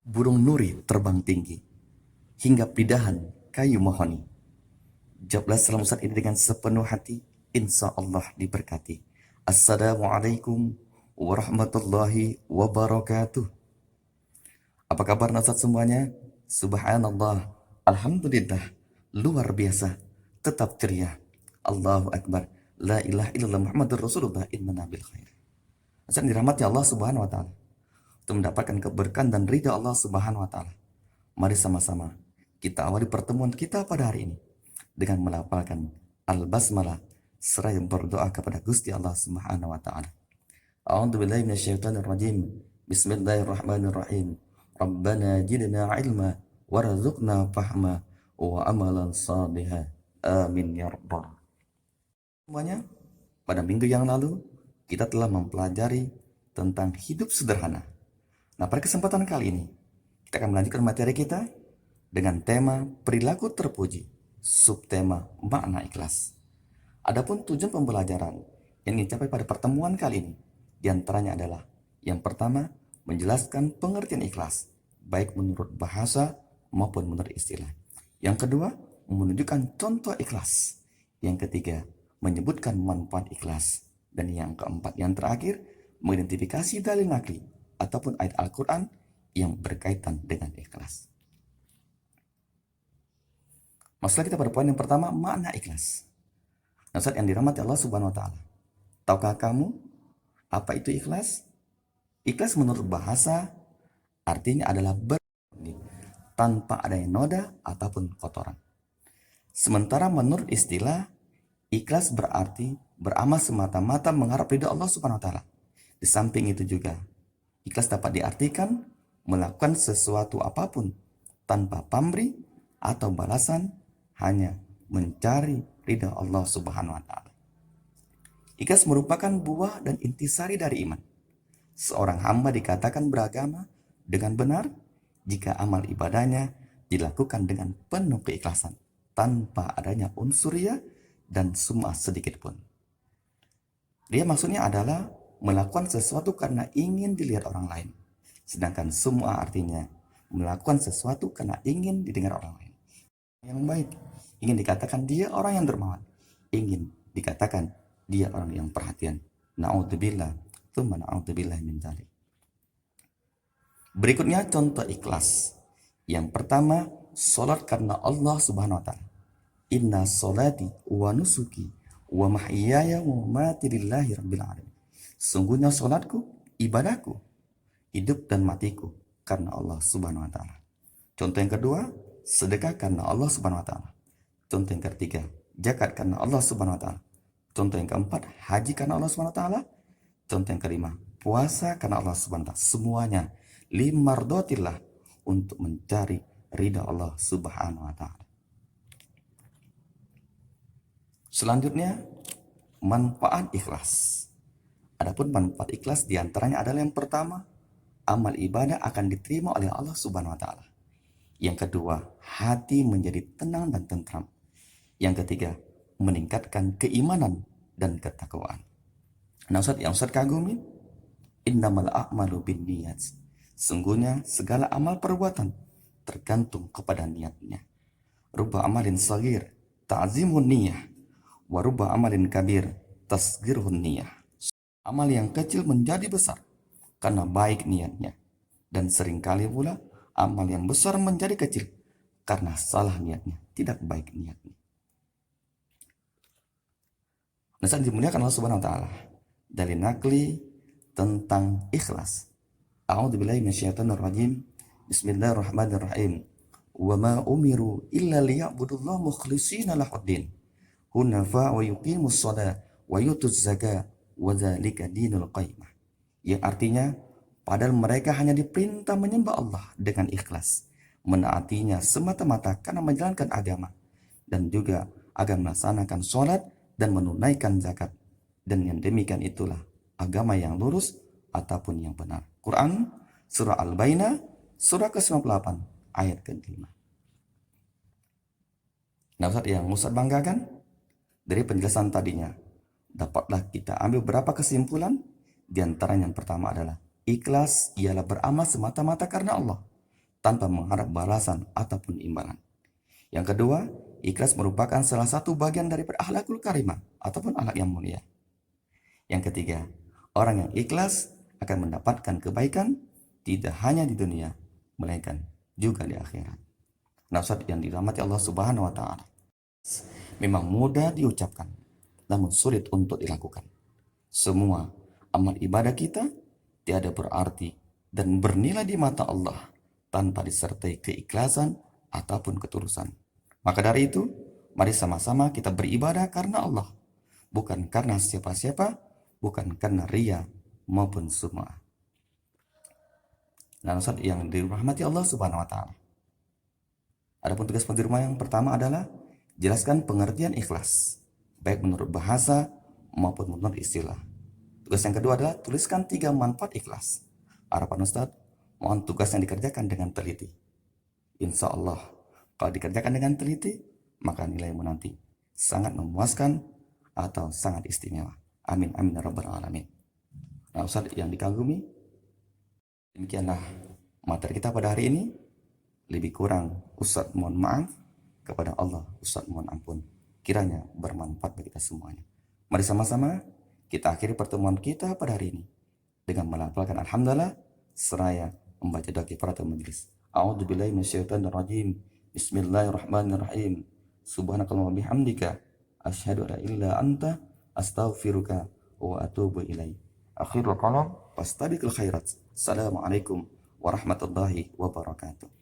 Burung nuri terbang tinggi, hingga pidahan kayu mahoni. Jawablah salam Ustaz ini dengan sepenuh hati, insya Allah diberkati. Assalamualaikum warahmatullahi wabarakatuh. Apa kabar Ustaz semuanya? Subhanallah, Alhamdulillah, luar biasa, tetap ceria. Allahu Akbar, la ilaha illallah Muhammadur Rasulullah inna bil khair. Ustaz dirahmati Allah Subhanahu wa Ta'ala, untuk mendapatkan keberkahan dan ridha Allah Subhanahu wa Ta'ala. Mari sama-sama kita awali pertemuan kita pada hari ini dengan melafalkan al-basmalah seraya berdoa kepada Gusti Allah Subhanahu wa Ta'ala. A'udzubillahi minasyaitonir rajim. Bismillahirrahmanirrahim. Rabbana zidna ilma warzuqna fahma wa amalan salihah. Amin ya rabbal. Semuanya, pada minggu yang lalu kita telah mempelajari tentang hidup sederhana. Nah, pada kesempatan kali ini kita akan melanjutkan materi kita dengan tema perilaku terpuji, subtema makna ikhlas. Adapun tujuan pembelajaran yang ingin dicapai pada pertemuan kali ini diantaranya adalah yang pertama, menjelaskan pengertian ikhlas, baik menurut bahasa maupun menurut istilah. Yang kedua, menunjukkan contoh ikhlas. Yang ketiga, menyebutkan manfaat ikhlas. Dan yang keempat, yang terakhir, mengidentifikasi dalil nakli ataupun ayat Al-Quran yang berkaitan dengan ikhlas. Masalah kita pada poin yang pertama, makna ikhlas. Nah, saat yang dirahmati Allah Subhanahu wa Ta'ala, tahukah kamu apa itu ikhlas? Ikhlas menurut bahasa artinya adalah berani tanpa adanya noda ataupun kotoran. Sementara menurut istilah, ikhlas berarti beramal semata-mata mengharap ridha Allah Subhanahu wa Ta'ala. Di samping itu juga, ikhlas dapat diartikan melakukan sesuatu apapun tanpa pamrih atau balasan, hanya mencari ridha Allah Subhanahu wa Ta'ala. Ikhlas merupakan buah dan intisari dari iman. Seorang hamba dikatakan beragama dengan benar jika amal ibadahnya dilakukan dengan penuh keikhlasan, tanpa adanya unsur ria dan sum'ah sedikit pun. Dia maksudnya adalah melakukan sesuatu karena ingin dilihat orang lain. Sedangkan sum'ah artinya melakukan sesuatu karena ingin didengar orang lain. Yang baik, ingin dikatakan dia orang yang dermawan, ingin dikatakan dia orang yang perhatian. Na'udzubillah, tsumma na'udzubillah min dzalik. Berikutnya contoh ikhlas. Yang pertama, salat karena Allah Subhanahu wa Ta'ala. Inna salati wa nusuki wa mahyaya wa mamati lillahi rabbil alamin. Sungguhnya salatku, ibadahku, hidup dan matiku karena Allah Subhanahu wa Ta'ala. Contoh yang kedua, sedekah karena Allah Subhanahu wa Ta'ala. Contoh yang ketiga, zakat karena Allah Subhanahu wa Ta'ala. Contoh yang keempat, haji karena Allah Subhanahu wa Ta'ala. Contoh yang kelima, puasa karena Allah Subhanahu wa Ta'ala. Semuanya limardotillah, untuk mencari ridha Allah Subhanahu wa Ta'ala. Selanjutnya, manfaat ikhlas. Adapun manfaat ikhlas diantaranya adalah yang pertama, amal ibadah akan diterima oleh Allah Subhanahu wa Ta'ala. Yang kedua, hati menjadi tenang dan tentram. Yang ketiga, meningkatkan keimanan dan ketakwaan. Nah, Ustaz, yang Ustaz kagumi, innamal a'malu binniyat. Sungguhnya segala amal perbuatan tergantung kepada niatnya. Rubba amalin sagir ta'zimun niyah, wa rubba amalin kabir tasghirun niyah. Amal yang kecil menjadi besar karena baik niatnya, dan seringkali pula amal yang besar menjadi kecil karena salah niatnya, tidak baik niatnya. Nah, saat dimuliakan Allah Subhanahu wa Ta'ala, dari nakli tentang ikhlas. A'udzubillahi minasyaitonir rajim. Bismillahirrahmanirrahim. Wa ma umiru illa liya'budullaha mukhlishina lahuddin hunafa wa yuqimus shalah wa yutuz zakah wa dzalika dinul qayyimah. Yang artinya, padahal mereka hanya diperintah menyembah Allah dengan ikhlas, menaatinya semata-mata karena menjalankan agama, dan juga agar melaksanakan sholat dan menunaikan zakat. Dan yang demikian itulah agama yang lurus ataupun yang benar. Quran surah Al-Bayyinah surah ke-98 ayat ke-5. Nah, Ustaz, yang Ustaz banggakan dari penjelasan tadinya, dapatlah kita ambil beberapa kesimpulan. Di antara yang pertama adalah ikhlas ialah beramal semata-mata karena Allah, tanpa mengharap balasan ataupun imbalan. Yang kedua, ikhlas merupakan salah satu bagian dari akhlakul karimah ataupun akhlak yang mulia. Yang ketiga, orang yang ikhlas akan mendapatkan kebaikan tidak hanya di dunia, melainkan juga di akhirat. Nah, Ustaz yang dirahmati Allah Subhanahu wa taala. Memang mudah diucapkan, namun sulit untuk dilakukan. Semua amal ibadah kita tiada berarti dan bernilai di mata Allah tanpa disertai keikhlasan ataupun ketulusan. Maka dari itu, mari sama-sama kita beribadah karena Allah, bukan karena siapa-siapa, bukan karena ria maupun sum'ah. Nah, Ustaz yang dirahmati Allah Subhanahu wa taala. Adapun tugas di rumah yang pertama adalah jelaskan pengertian ikhlas, baik menurut bahasa maupun menurut istilah. Tugas yang kedua adalah tuliskan 3 manfaat ikhlas. Harapan Ustaz, mohon tugas yang dikerjakan dengan teliti. Insya Allah, kalau dikerjakan dengan teliti, maka nilaimu nanti sangat memuaskan atau sangat istimewa. Amin, amin, ya rabbal alamin. Nah, Ustaz yang dikagumi, demikianlah materi kita pada hari ini. Lebih kurang, Ustaz mohon maaf. Kepada Allah, Ustaz mohon ampun. Kiranya bermanfaat bagi kita semuanya. Mari sama-sama kita akhiri pertemuan kita pada hari ini dengan melafalkan alhamdulillah seraya membaca doa kifaratul majlis. A'udzubillahi minasyaitonirrajim. Bismillahirrahmanirrahim. Subhanakallahumma bihamdika asyhadu an la ilaha illa anta astaghfiruka wa atubu ilaik. Akhirul kalam fastabiqul khairat. Assalamualaikum warahmatullahi wabarakatuh.